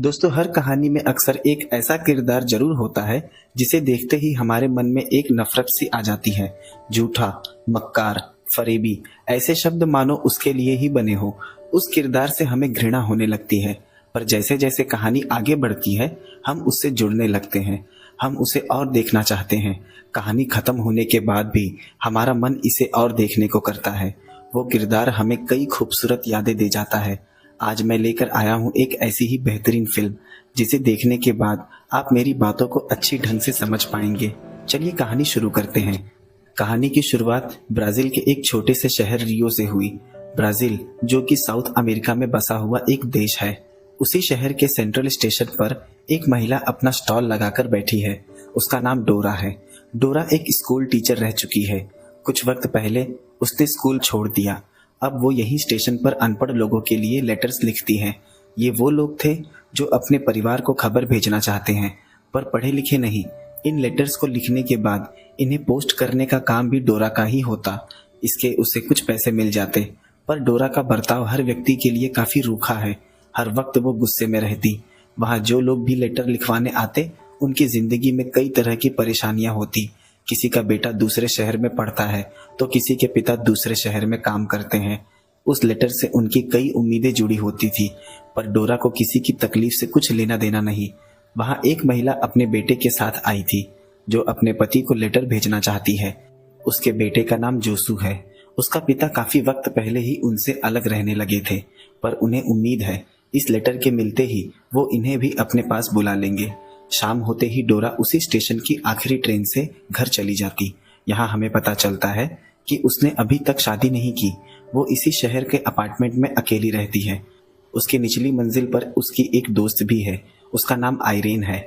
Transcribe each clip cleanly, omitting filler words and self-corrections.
दोस्तों, हर कहानी में अक्सर एक ऐसा किरदार जरूर होता है जिसे देखते ही हमारे मन में एक नफरत सी आ जाती है। झूठा, मक्कार, फरेबी, ऐसे शब्द मानो उसके लिए ही बने हो। उस किरदार से हमें घृणा होने लगती है। पर जैसे जैसे कहानी आगे बढ़ती है, हम उससे जुड़ने लगते हैं। हम उसे और देखना चाहते हैं। कहानी खत्म होने के बाद भी हमारा मन इसे और देखने को करता है। वो किरदार हमें कई खूबसूरत यादें दे जाता है। आज मैं लेकर आया हूँ एक ऐसी ही बेहतरीन फिल्म जिसे देखने के बाद आप मेरी बातों को अच्छी ढंग से समझ पाएंगे। चलिए कहानी शुरू करते हैं। कहानी की शुरुआत ब्राजील के एक छोटे से शहर रियो से हुई। ब्राजील, जो कि साउथ अमेरिका में बसा हुआ एक देश है। उसी शहर के सेंट्रल स्टेशन पर एक महिला अपना स्टॉल लगाकर बैठी है। उसका नाम डोरा है। डोरा एक स्कूल टीचर रह चुकी है। कुछ वक्त पहले उसने स्कूल छोड़ दिया। अब वो यही स्टेशन पर अनपढ़ लोगों के लिए लेटर्स लिखती है। ये वो लोग थे जो अपने परिवार को खबर भेजना चाहते हैं, पर पढ़े लिखे नहीं। इन लेटर्स को लिखने के बाद इन्हें पोस्ट करने का काम भी डोरा का ही होता। इसके उसे कुछ पैसे मिल जाते। पर डोरा का बर्ताव हर व्यक्ति के लिए काफी रूखा है। हर वक्त वो गुस्से में रहती। वहाँ जो लोग भी लेटर लिखवाने आते, उनकी जिंदगी में कई तरह की परेशानियां होती। किसी का बेटा दूसरे शहर में पढ़ता है तो किसी के पिता दूसरे शहर में काम करते हैं। उस लेटर से उनकी कई उम्मीदें जुड़ी होती थी, पर डोरा को किसी की तकलीफ से कुछ लेना देना नहीं। वहां एक महिला अपने बेटे के साथ आई थी, जो अपने पति को लेटर भेजना चाहती है। उसके बेटे का नाम जोसू है। उसका पिता काफी वक्त पहले ही उनसे अलग रहने लगे थे, पर उन्हें उम्मीद है इस लेटर के मिलते ही वो इन्हें भी अपने पास बुला लेंगे। शाम होते ही डोरा उसी स्टेशन की आखिरी ट्रेन से घर चली जाती। यहाँ हमें पता चलता है कि उसने अभी तक शादी नहीं की। वो इसी शहर के अपार्टमेंट में अकेली रहती है। उसकी निचली मंजिल पर उसकी एक दोस्त भी है। उसका नाम आयरीन है।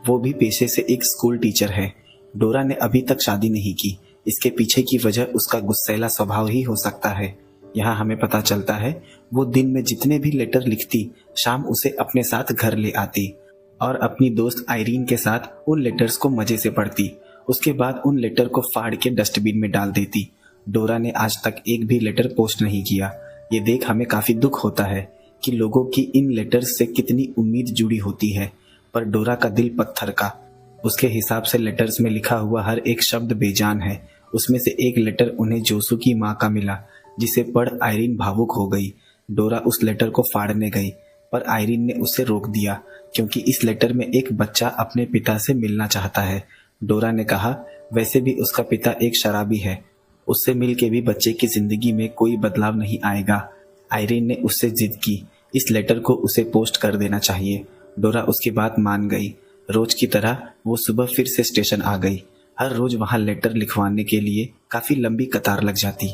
वो भी पेशे से एक स्कूल टीचर है। डोरा ने अभी तक शादी नहीं की। इसके पीछे की वजह उसका गुस्सैला स्वभाव ही हो सकता है। यहाँ हमें पता चलता है वो दिन में जितने भी लेटर लिखती, शाम उसे अपने साथ घर ले आती और अपनी दोस्त आयरीन के साथ उन लेटर्स को मजे से पढ़ती। उसके बाद उन लेटर को फाड़ के डस्टबिन में डाल देती। डोरा ने आज तक एक भी लेटर पोस्ट नहीं किया। ये देख हमें काफी दुख होता है कि लोगों की इन लेटर्स से कितनी उम्मीद जुड़ी होती है, पर डोरा का दिल पत्थर का। उसके हिसाब से लेटर्स में लिखा हुआ हर एक शब्द बेजान है। उसमें से एक लेटर उन्हें जोसू की माँ का मिला, जिसे पढ़ आयरीन भावुक हो गई। डोरा उस लेटर को फाड़ने गई, पर आयरीन ने उसे रोक दिया, क्योंकि इस लेटर में एक बच्चा अपने पिता से मिलना चाहता है। डोरा ने कहा, वैसे भी उसका पिता एक शराबी है। उससे मिल के भी बच्चे की जिंदगी में कोई बदलाव नहीं आएगा। आयरीन ने उससे जिद की, इस लेटर को उसे पोस्ट कर देना चाहिए। डोरा उसकी बात मान गई। रोज की तरह वो सुबह फिर से स्टेशन आ गई। हर रोज वहां लेटर लिखवाने के लिए काफी लंबी कतार लग जाती,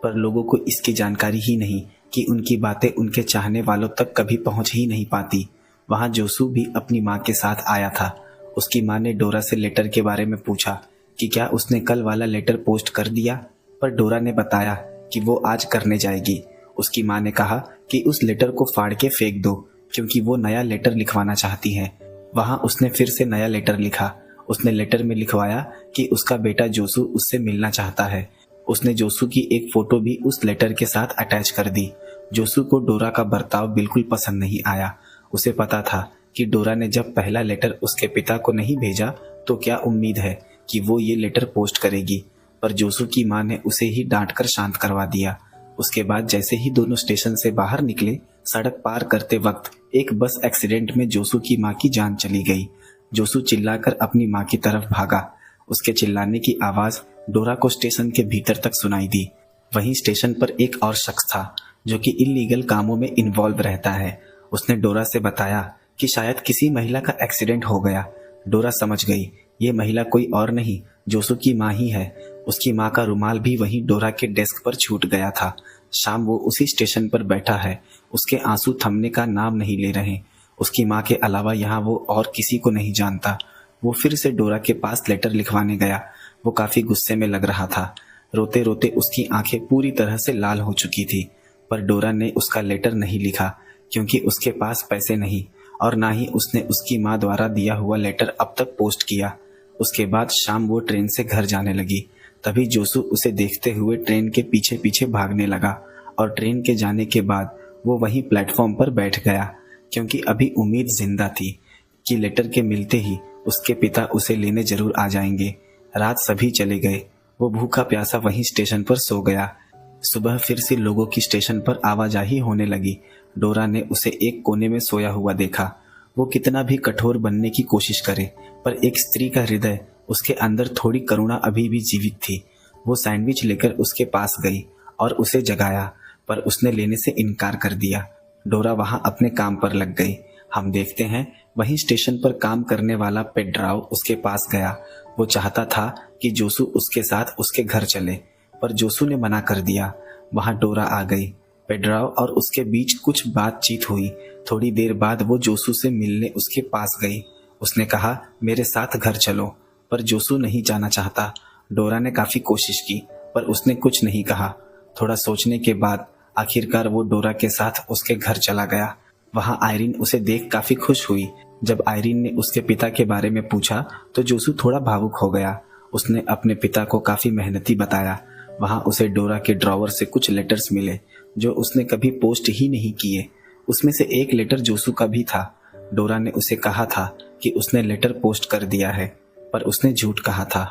पर लोगों को इसकी जानकारी ही नहीं कि उनकी बातें उनके चाहने वालों तक कभी पहुंच ही नहीं पाती। वहां जोसू भी अपनी माँ के साथ आया था। उसकी माँ ने डोरा से लेटर के बारे में पूछा कि क्या उसने कल वाला लेटर पोस्ट कर दिया, पर डोरा ने बताया कि वो आज करने जाएगी। उसकी माँ ने कहा कि उस लेटर को फाड़ के फेंक दो, क्योंकि वो नया लेटर लिखवाना चाहती है। वहां उसने फिर से नया लेटर लिखा। उसने लेटर में लिखवाया कि उसका बेटा जोसू उससे मिलना चाहता है। उसने जोसू की एक फोटो भी उस लेटर के साथ अटैच कर दी। जोसू को डोरा का बर्ताव बिल्कुल पसंद नहीं आया। उसे पता था कि डोरा ने जब पहला लेटर उसके पिता को नहीं भेजा तो क्या उम्मीद है कि वो ये लेटर पोस्ट करेगी, पर जोसू की माँ ने उसे ही डांट कर शांत करवा दिया। उसके बाद जैसे ही दोनों स्टेशन से बाहर निकले, सड़क पार करते वक्त एक बस एक्सीडेंट में जोसू की माँ की जान चली गई। जोसू चिल्लाकर अपनी माँ की तरफ भागा। उसके चिल्लाने की आवाज डोरा को स्टेशन के भीतर तक सुनाई दी। वहीं स्टेशन पर एक और शख्स था जो कि इल्लीगल कामों में इन्वॉल्व रहता है। उसने डोरा से बताया कि शायद किसी महिला का एक्सीडेंट हो गया। डोरा समझ गई ये महिला कोई और नहीं, जोसू की माँ ही है। उसकी माँ का रुमाल भी वहीं डोरा के डेस्क पर छूट गया था। शाम वो उसी स्टेशन पर बैठा है। उसके आंसू थमने का नाम नहीं ले रहे। उसकी माँ के अलावा यहाँ वो और किसी को नहीं जानता। वो फिर से डोरा के पास लेटर लिखवाने गया। वो काफी गुस्से में लग रहा था। रोते रोते उसकी आंखें पूरी तरह से लाल हो चुकी थी, पर डोरा ने उसका लेटर नहीं लिखा, क्योंकि उसके पास पैसे नहीं, और ना ही उसने उसकी माँ द्वारा दिया हुआ लेटर अब तक पोस्ट किया। उसके बाद शाम वो ट्रेन से घर जाने लगी। तभी जोसू उसे देखते हुए ट्रेन के पीछे पीछे भागने लगा, और ट्रेन के जाने के बाद वो वहीं प्लेटफॉर्म पर बैठ गया। क्योंकि अभी उम्मीद जिंदा थी कि लेटर के मिलते ही उसके पिता उसे लेने जरूर आ जाएंगे। रात सभी चले गए। वो भूखा प्यासा वहीं स्टेशन पर सो गया। सुबह फिर से लोगों की स्टेशन पर आवाजाही होने लगी। डोरा ने उसे एक कोने में सोया हुआ देखा। वो कितना भी कठोर बनने की कोशिश करे, पर एक स्त्री का हृदय, उसके अंदर थोड़ी करुणा अभी भी जीवित थी। वो सैंडविच लेकर उसके पास गई और उसे जगाया, पर उसने लेने से इनकार कर दिया। डोरा वहां अपने काम पर लग गई। हम देखते हैं वहीं स्टेशन पर काम करने वाला पेड्राओ उसके पास गया। वो चाहता था कि जोसू उसके साथ उसके घर चले, पर जोसू ने मना कर दिया। वहां डोरा आ गई। पेड्राओ और उसके बीच कुछ बातचीत हुई। थोड़ी देर बाद वो जोसू से मिलने उसके पास गई। उसने कहा, मेरे साथ घर चलो, पर जोसू नहीं जाना चाहता। डोरा ने काफी कोशिश की, पर उसने कुछ नहीं कहा। थोड़ा सोचने के बाद आखिरकार वो डोरा के साथ उसके घर चला गया। वहां आयरीन उसे देख काफी खुश हुई। जब आयरीन ने उसके पिता के बारे में पूछा तो जोसू थोड़ा भावुक हो गया। उसने अपने पिता को काफी मेहनती बताया। वहां उसे डोरा के ड्रॉवर से कुछ लेटर्स मिले जो उसने कभी पोस्ट ही नहीं किए। उसमें से एक लेटर जोसू का भी था। डोरा ने उसे कहा था कि उसने लेटर पोस्ट कर दिया है, पर उसने झूठ कहा था।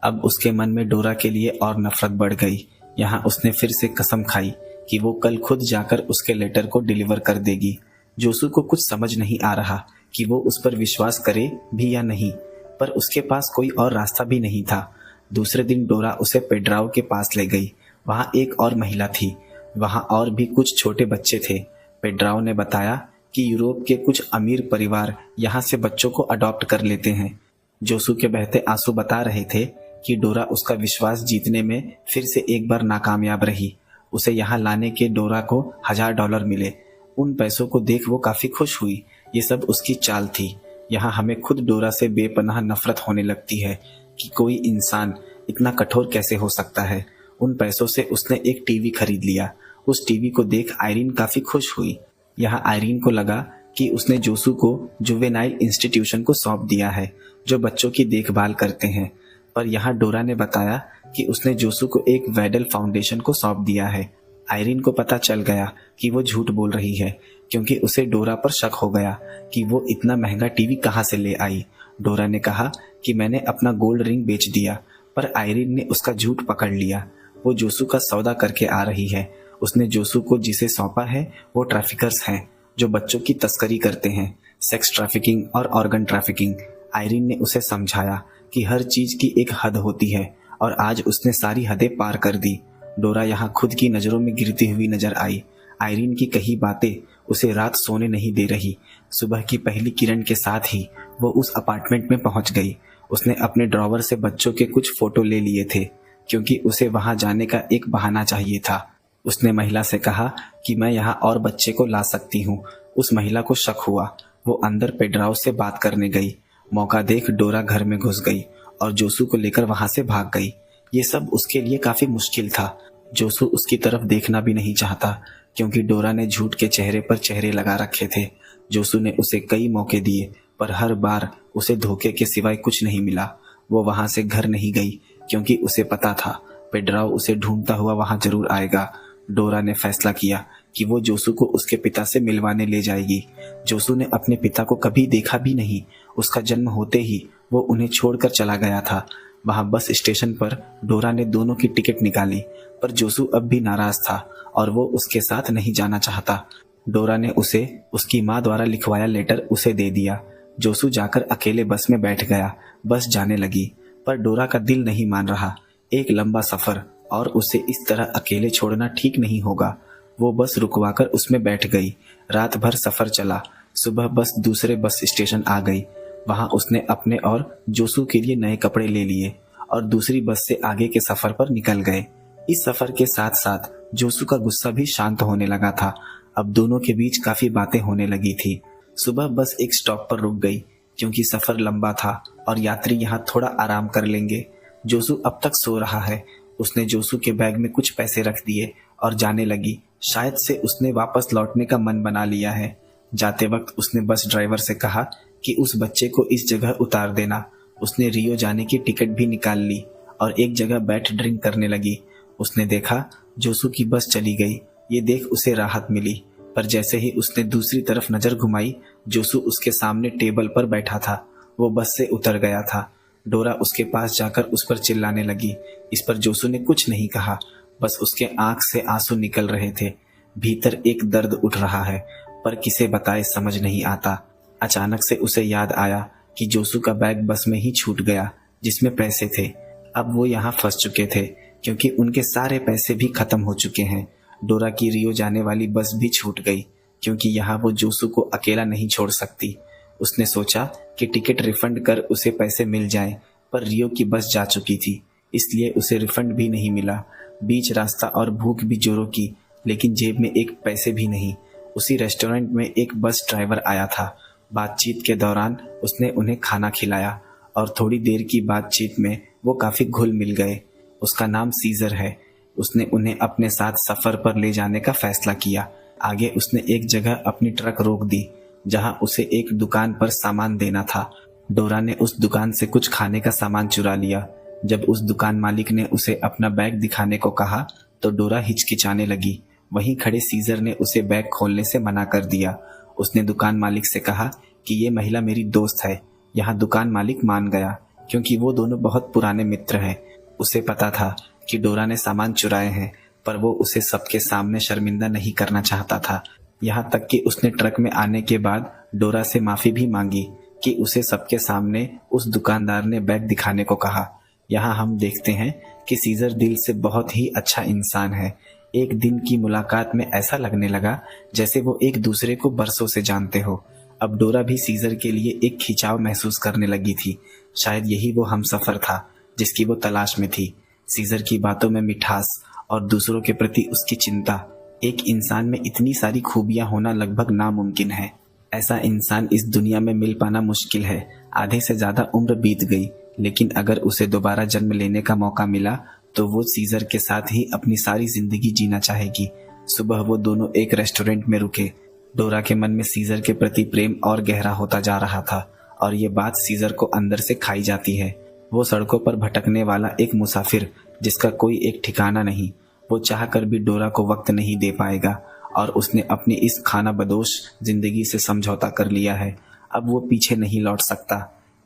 अब उसके मन में डोरा के लिए और नफरत बढ़ गई। यहाँ उसने फिर से कसम खाई कि वो कल खुद जाकर उसके लेटर को डिलीवर कर देगी। जोसू को कुछ समझ नहीं आ रहा कि वो उस पर विश्वास करे भी या नहीं, पर उसके पास कोई और रास्ता भी नहीं था। दूसरे दिन डोरा उसे पेड्राओ के पास ले गई। वहां एक और महिला थी। वहां और भी कुछ छोटे बच्चे थे। पेड्राओ ने बताया कि यूरोप के कुछ अमीर परिवार यहाँ से बच्चों को अडॉप्ट कर लेते हैं। जोसू के बहते आंसू बता रहे थे कि डोरा उसका विश्वास जीतने में फिर से एक बार नाकामयाब रही। उसे यहाँ लाने के डोरा को $1000 मिले। उन पैसों को देख वो काफी खुश हुई। ये सब उसकी चाल थी। यहाँ हमें खुद डोरा से बेपनाह नफरत होने लगती है कि कोई इंसान इतना कठोर कैसे हो सकता है। उन पैसों से उसने एक टीवी खरीद लिया। उस टीवी को देख आयरीन काफी खुश हुई। यहाँ आयरीन को लगा कि उसने जोसू को जुवेनाइल इंस्टीट्यूशन को सौंप दिया है, जो बच्चों की देखभाल करते हैं। पर यहाँ डोरा ने बताया कि उसने जोसू को एक वेडल फाउंडेशन को सौंप दिया है। आयरीन को पता चल गया कि वो झूठ बोल रही है, क्योंकि उसे डोरा पर शक हो गया कि वो इतना महंगा टीवी कहाँ से ले आई। डोरा ने कहा कि मैंने अपना गोल्ड रिंग बेच दिया, पर आयरीन ने उसका झूठ पकड़ लिया। वो जोसू का सौदा करके आ रही है। उसने जोसू को जिसे सौंपा है वो ट्रैफिकर्स हैं, जो बच्चों की तस्करी करते हैं, सेक्स ट्रैफिकिंग और ऑर्गन ट्रैफिकिंग। आयरीन ने उसे समझाया कि हर चीज की एक हद होती है, और आज उसने सारी हदें पार कर दी। डोरा यहाँ खुद की नजरों में गिरती हुई नजर आई। आयरीन की कही बातें उसे रात सोने नहीं दे रही। सुबह की पहली किरण के साथ ही वो उस अपार्टमेंट में पहुंच गई। उसने अपने ड्रॉवर से बच्चों के कुछ फोटो ले लिए थे, क्योंकि उसे वहां जाने का एक बहाना चाहिए था। उसने महिला से कहा कि मैं यहाँ और बच्चे को ला सकती हूँ। उस महिला को शक हुआ। वो अंदर पेड्राओ से बात करने गई। मौका देख डोरा घर में घुस गई और जोसू को लेकर वहां से भाग गई। ये सब उसके लिए काफी मुश्किल था। जोसू उसकी तरफ देखना भी नहीं चाहता, क्योंकि डोरा ने झूठ के चेहरे पर चेहरे लगा रखे थे। जोसू ने उसे कई मौके दिए, पर हर बार उसे धोखे के सिवाय कुछ नहीं मिला। वो वहां से घर नहीं गई, क्योंकि उसे पता था पेड्राओ उसे ढूंढता हुआ वहां जरूर आएगा। डोरा ने फैसला किया कि वो जोसू को उसके पिता से मिलवाने ले जाएगी। जोसू ने अपने पिता को कभी देखा भी नहीं। उसका जन्म होते ही वो उन्हें छोड़कर चला गया था। वहां बस स्टेशन पर डोरा ने दोनों की टिकट निकाली, पर जोसू अब भी नाराज था और वो उसके साथ नहीं जाना चाहता। डोरा ने उसे उसकी माँ द्वारा लिखवाया लेटर उसे दे दिया। जोसू जाकर अकेले बस में बैठ गया। बस जाने लगी, पर डोरा का दिल नहीं मान रहा। एक लंबा सफर, और उसे इस तरह अकेले छोड़ना ठीक नहीं होगा। वो बस रुकवाकर उसमें बैठ गई। रात भर सफर चला। सुबह बस दूसरे बस स्टेशन आ गई। वहां उसने अपने और जोसू के लिए नए कपड़े ले लिए और दूसरी बस से आगे के सफर पर निकल गए। इस सफर के साथ साथ जोसू का गुस्सा भी शांत होने लगा था। अब दोनों के बीच काफी बातें होने लगी थी। सुबह बस एक स्टॉप पर रुक गई, क्योंकि सफर लंबा था और यात्री यहाँ थोड़ा आराम कर लेंगे। जोसू अब तक सो रहा है। उसने जोसू के बैग में कुछ पैसे रख दिए और जाने लगी। शायद से उसने वापस लौटने का मन बना लिया है। जाते वक्त उसने बस ड्राइवर से कहा कि उस बच्चे को इस जगह उतार देना। उसने रियो जाने की टिकट भी निकाल ली और एक जगह बैठ ड्रिंक करने लगी। उसने देखा जोसू की बस चली गई। ये देख उसे राहत मिली। पर जैसे ही उसने दूसरी तरफ नजर घुमाई, जोसू उसके सामने टेबल पर बैठा था। वो बस से उतर गया था। डोरा उसके पास जाकर उस पर चिल्लाने लगी। इस पर जोसू ने कुछ नहीं कहा, बस उसके आंख से आंसू निकल रहे थे। भीतर एक दर्द उठ रहा है, पर किसे बताए समझ नहीं आता। अचानक से उसे याद आया कि जोसू का बैग बस में ही छूट गया, जिसमें पैसे थे। अब वो यहाँ फंस चुके थे, क्योंकि उनके सारे पैसे भी खत्म हो चुके हैं। डोरा की रियो जाने वाली बस भी छूट गई, क्योंकि यहाँ वो जोसू को अकेला नहीं छोड़ सकती। उसने सोचा कि टिकट रिफंड कर उसे पैसे मिल जाएं, पर रियो की बस जा चुकी थी, इसलिए उसे रिफंड भी नहीं मिला। बीच रास्ता और भूख भी जोरों की, लेकिन जेब में एक पैसे भी नहीं। उसी रेस्टोरेंट में एक बस ड्राइवर आया था। बातचीत के दौरान उसने उन्हें खाना खिलाया और थोड़ी देर की बातचीत में वो काफी घुल मिल गए। उसका नाम सीजर है। उसने उन्हें अपने साथ सफर पर ले जाने का फैसला किया। आगे उसने एक जगह अपनी ट्रक रोक दी, जहां उसे एक दुकान पर सामान देना था। डोरा ने उस दुकान से कुछ खाने का सामान चुरा लिया। जब उस दुकान मालिक ने उसे अपना बैग दिखाने को कहा तो डोरा हिचकिचाने लगी। वहीं खड़े सीजर ने उसे बैग खोलने से मना कर दिया। उसने दुकान मालिक से कहा कि ये महिला मेरी दोस्त है। यहाँ दुकान मालिक मान गया, क्योंकि वो दोनों बहुत पुराने मित्र हैं। उसे पता था कि डोरा ने सामान चुराए हैं, पर वो उसे सबके सामने शर्मिंदा नहीं करना चाहता था। यहाँ तक कि उसने ट्रक में आने के बाद डोरा से माफी भी मांगी कि उसे सबके सामने उस दुकानदार ने बैग दिखाने को कहा। यहाँ हम देखते हैं कि सीजर दिल से बहुत ही अच्छा इंसान है। एक दिन की मुलाकात में ऐसा लगने लगा जैसे वो एक दूसरे को बरसों से जानते हो। अब डोरा भी सीजर के लिए एक खिंचाव महसूस करने लगी थी। शायद यही वो हमसफर था जिसकी वो तलाश में थी। सीजर की बातों में मिठास और दूसरों के प्रति उसकी चिंता। एक इंसान में इतनी सारी खूबियां होना लगभग नामुमकिन है। ऐसा इंसान इस दुनिया में मिल पाना मुश्किल है। आधे से ज्यादा उम्र बीत गई, लेकिन अगर उसे दोबारा जन्म लेने का मौका मिला तो वो सीजर के साथ ही अपनी सारी जिंदगी जीना चाहेगी। सुबह वो दोनों एक रेस्टोरेंट में रुके। डोरा के मन में सीजर के प्रति प्रेम और गहरा होता जा रहा था, और ये बात सीजर को अंदर से खाई जाती है। वो सड़कों पर भटकने वाला एक मुसाफिर, जिसका कोई एक ठिकाना नहीं। वो चाह कर भी डोरा को वक्त नहीं दे पाएगा, और उसने अपनी इस खाना बदोश जिंदगी से समझौता कर लिया है। अब वो पीछे नहीं लौट सकता,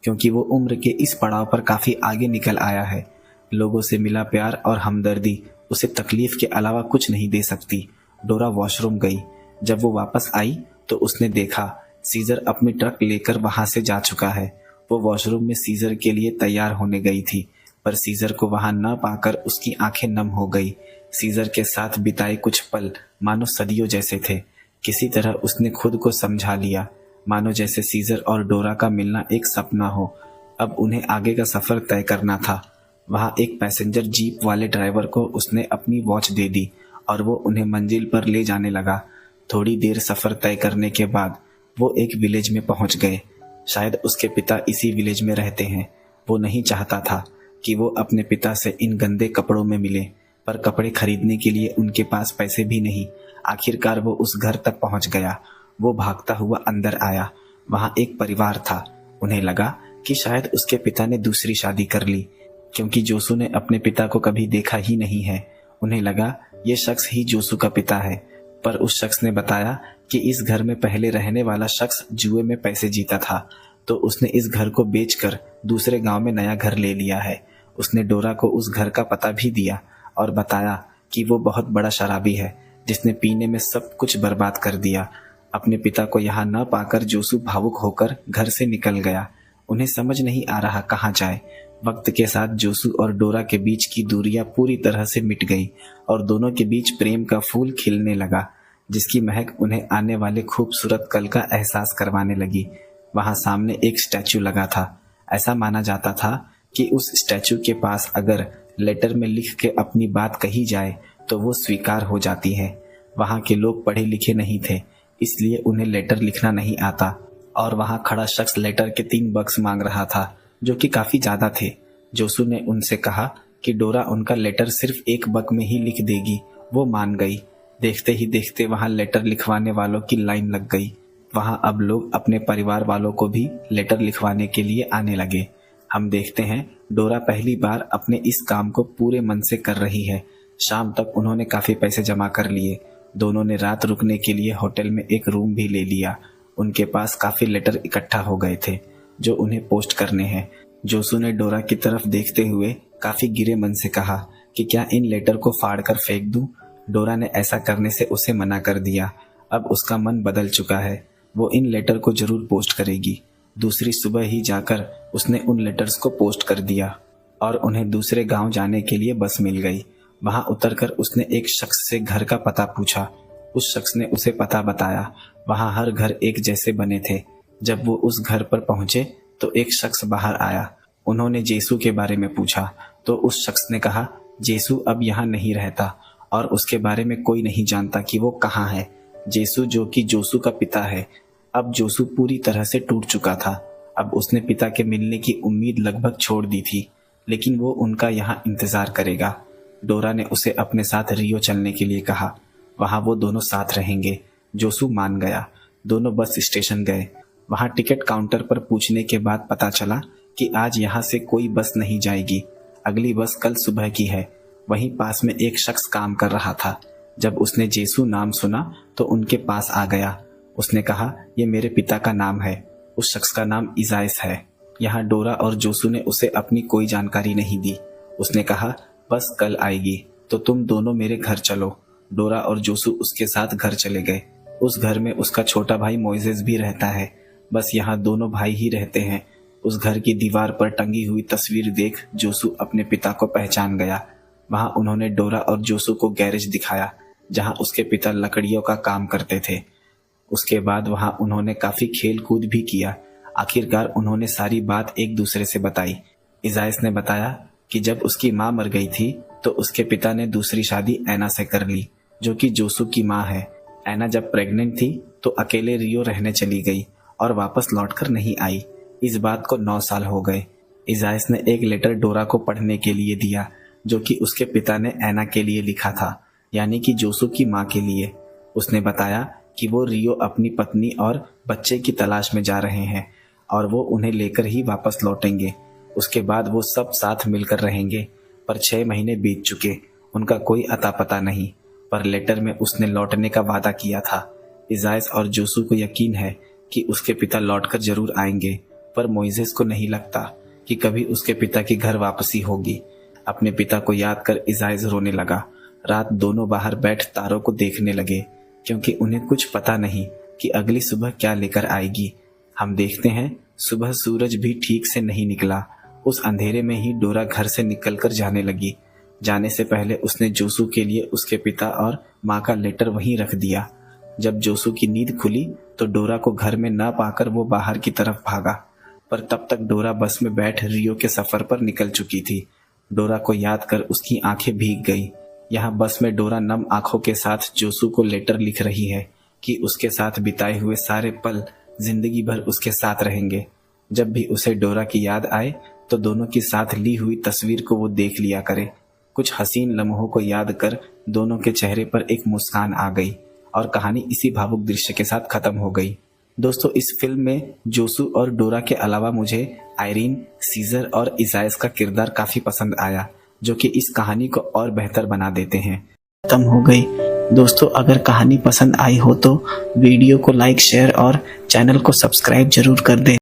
क्योंकि वो उम्र के इस पड़ाव पर काफी आगे निकल आया है। लोगों से मिला प्यार और हमदर्दी उसे तकलीफ के अलावा कुछ नहीं दे सकती। डोरा वॉशरूम गई। जब वो वापस आई तो उसने देखा सीजर अपनी ट्रक लेकर वहां से जा चुका है। वो वॉशरूम में सीजर के लिए तैयार होने गई थी, पर सीजर को वहां न पाकर उसकी आंखें नम हो गई। सीजर के साथ बिताए कुछ पल मानो सदियों जैसे थे। किसी तरह उसने खुद को समझा लिया, मानो जैसे सीजर और डोरा का मिलना एक सपना हो। अब उन्हें आगे का सफर तय करना था। वहां एक पैसेंजर जीप वाले ड्राइवर को उसने अपनी वॉच दे दी और वो उन्हें मंजिल पर ले जाने लगा। थोड़ी देर सफर तय करने के बाद वो एक विलेज में पहुंच गए। शायद उसके पिता इसी विलेज में रहते हैं। वो नहीं चाहता था कि वो अपने पिता से इन गंदे कपड़ों में मिले, पर कपड़े खरीदने के लिए उनके पास पैसे भी नहीं। आखिरकार वो उस घर तक पहुंच गया। वो भागता हुआ अंदर आया। वहां एक परिवार था। उन्हें लगा कि शायद उसके पिता ने दूसरी शादी कर ली, क्योंकि जोसू ने अपने पिता को कभी देखा ही नहीं है। उन्हें लगा ये शख्स ही जोसू का पिता है, पर उस शख्स ने बताया कि इस घर में पहले रहने वाला शख्स जुए में पैसे जीता था, तो उसने इस घर को बेचकर दूसरे गांव में नया घर ले लिया है। उसने डोरा को उस घर का पता भी दिया और बताया कि वो बहुत बड़ा शराबी है, जिसने पीने में सब कुछ बर्बाद कर दिया। अपने पिता को यहाँ न पाकर जोसू भावुक होकर घर से निकल गया। उन्हें समझ नहीं आ रहा कहाँ जाए। वक्त के साथ जोसू और डोरा के बीच की दूरियां पूरी तरह से मिट गई और दोनों के बीच प्रेम का फूल खिलने लगा, जिसकी महक उन्हें आने वाले खूबसूरत कल का एहसास करवाने लगी। वहां सामने एक स्टैचू लगा था। ऐसा माना जाता था कि उस स्टैचू के पास अगर लेटर में लिख के अपनी बात कही जाए तो वो स्वीकार हो जाती है। वहां के लोग पढ़े लिखे नहीं थे, इसलिए उन्हें लेटर लिखना नहीं आता, और वहां खड़ा शख्स लेटर के 3 बक्स मांग रहा था, जो कि काफी ज्यादा थे। जोसू ने उनसे कहा कि डोरा उनका लेटर सिर्फ 1 बक में ही लिख देगी। वो मान गई। देखते ही देखते वहां लेटर लिखवाने वालों की लाइन लग गई। वहां अब लोग अपने परिवार वालों को भी लेटर लिखवाने के लिए आने लगे। हम देखते हैं डोरा पहली बार अपने इस काम को पूरे मन से कर रही है। शाम तक उन्होंने काफी पैसे जमा कर लिए। दोनों ने रात रुकने के लिए होटल में एक रूम भी ले लिया। उनके पास काफी लेटर इकट्ठा हो गए थे जो उन्हें पोस्ट करने हैं। जोसू ने डोरा की तरफ देखते हुए काफी गिरे मन से कहा कि क्या इन लेटर को फाड़कर फेंक दूं? डोरा ने ऐसा करने से उसे मना कर दिया। अब उसका मन बदल चुका है, वो इन लेटर को जरूर पोस्ट करेगी। दूसरी सुबह ही जाकर उसने उन लेटर्स को पोस्ट कर दिया और उन्हें दूसरे गांव जाने के लिए बस मिल गई। वहां उतरकर उसने एक शख्स से घर का पता पूछा। उस शख्स ने उसे पता बताया। वहां हर घर एक जैसे बने थे। जब वो उस घर पर पहुंचे तो एक शख्स बाहर आया। उन्होंने जेसू के बारे में पूछा तो उस शख्स ने कहा जेसू अब यहाँ नहीं रहता और उसके बारे में कोई नहीं जानता कि वो कहाँ है। जेसू जो कि जोसू का पिता है। अब जोसू पूरी तरह से टूट चुका था। अब उसने पिता के मिलने की उम्मीद लगभग छोड़ दी थी, लेकिन वो उनका यहाँ इंतजार करेगा। डोरा ने उसे अपने साथ रियो चलने के लिए कहा। वहां वो दोनों साथ रहेंगे। जोसू मान गया। दोनों बस स्टेशन गए। वहां टिकट काउंटर पर पूछने के बाद पता चला कि आज यहाँ से कोई बस नहीं जाएगी। अगली बस कल सुबह की है। वहीं पास में एक शख्स काम कर रहा था। जब उसने जेसू नाम सुना तो उनके पास आ गया। उसने कहा यह मेरे पिता का नाम है। उस शख्स का नाम इजाइस है। यहाँ डोरा और जोसू ने उसे अपनी कोई जानकारी नहीं दी। उसने कहा बस कल आएगी तो तुम दोनों मेरे घर चलो। डोरा और जोसू उसके साथ घर चले गए। उस घर में उसका छोटा भाई मोइसेस भी रहता है। बस यहाँ दोनों भाई ही रहते हैं। उस घर की दीवार पर टंगी हुई तस्वीर देख जोसू अपने पिता को पहचान गया। वहां उन्होंने डोरा और जोसू को गैरेज दिखाया जहां उसके पिता लकड़ियों का काम करते थे। उसके बाद वहां उन्होंने काफी खेल कूद भी किया। आखिरकार उन्होंने सारी बात एक दूसरे से बताई। इजाइस ने बताया कि जब उसकी माँ मर गई थी तो उसके पिता ने दूसरी शादी ऐना से कर ली, जो कि जोसू की माँ है। ऐना जब प्रेग्नेंट थी तो अकेले रियो रहने चली गई और वापस लौटकर नहीं आई। इस बात को 9 साल हो गए। इजाइस ने एक लेटर डोरा को पढ़ने के लिए दिया जो कि उसके पिता ने ऐना के लिए लिखा था, यानी कि जोसू की माँ के लिए। उसने बताया कि वो रियो अपनी पत्नी और बच्चे की तलाश में जा रहे हैं और वो उन्हें लेकर ही वापस लौटेंगे। उसके बाद वो सब साथ मिलकर रहेंगे। पर 6 महीने बीत चुके, उनका कोई अता पता नहीं। पर लेटर में उसने लौटने का वादा किया था। इजाइस और जोसू को यकीन है कि उसके पिता लौटकर जरूर आएंगे, पर मोइसेस को नहीं लगता कि कभी उसके पिता की घर वापसी होगी। अपने पिता को याद कर इजाइस रोने लगा। रात दोनों बाहर बैठ तारों को देखने लगे, क्योंकि उन्हें कुछ पता नहीं कि अगली सुबह क्या लेकर आएगी। हम देखते हैं सुबह सूरज भी ठीक से नहीं निकला। उस अंधेरे में ही डोरा घर से निकलकर जाने लगी। जाने से पहले उसने जोसू के लिए उसके पिता और माँ का लेटर वहीं रख दिया। जब जोसू की नींद खुली तो डोरा को घर में न पाकर वो बाहर की तरफ भागा, पर तब तक डोरा बस में बैठ रियो के सफर पर निकल चुकी थी। डोरा को याद कर उसकी आंखें भीग गई। यहाँ बस में डोरा नम आंखों के साथ जोसू को लेटर लिख रही है कि उसके साथ बिताए हुए सारे पल जिंदगी भर उसके साथ रहेंगे। जब भी उसे डोरा की याद आए तो दोनों की साथ ली हुई तस्वीर को वो देख लिया करे। कुछ हसीन लम्हों को याद कर दोनों के चेहरे पर एक मुस्कान आ गई और कहानी इसी भावुक दृश्य के साथ खत्म हो गई। दोस्तों, इस फिल्म में जोसू और डोरा के अलावा मुझे आयरीन, सीजर और इजाइस का किरदार काफी पसंद आया, जो कि इस कहानी को और बेहतर बना देते हैं। खत्म हो गई। दोस्तों, अगर कहानी पसंद आई हो तो वीडियो को लाइक, शेयर और चैनल को सब्सक्राइब जरूर कर दें।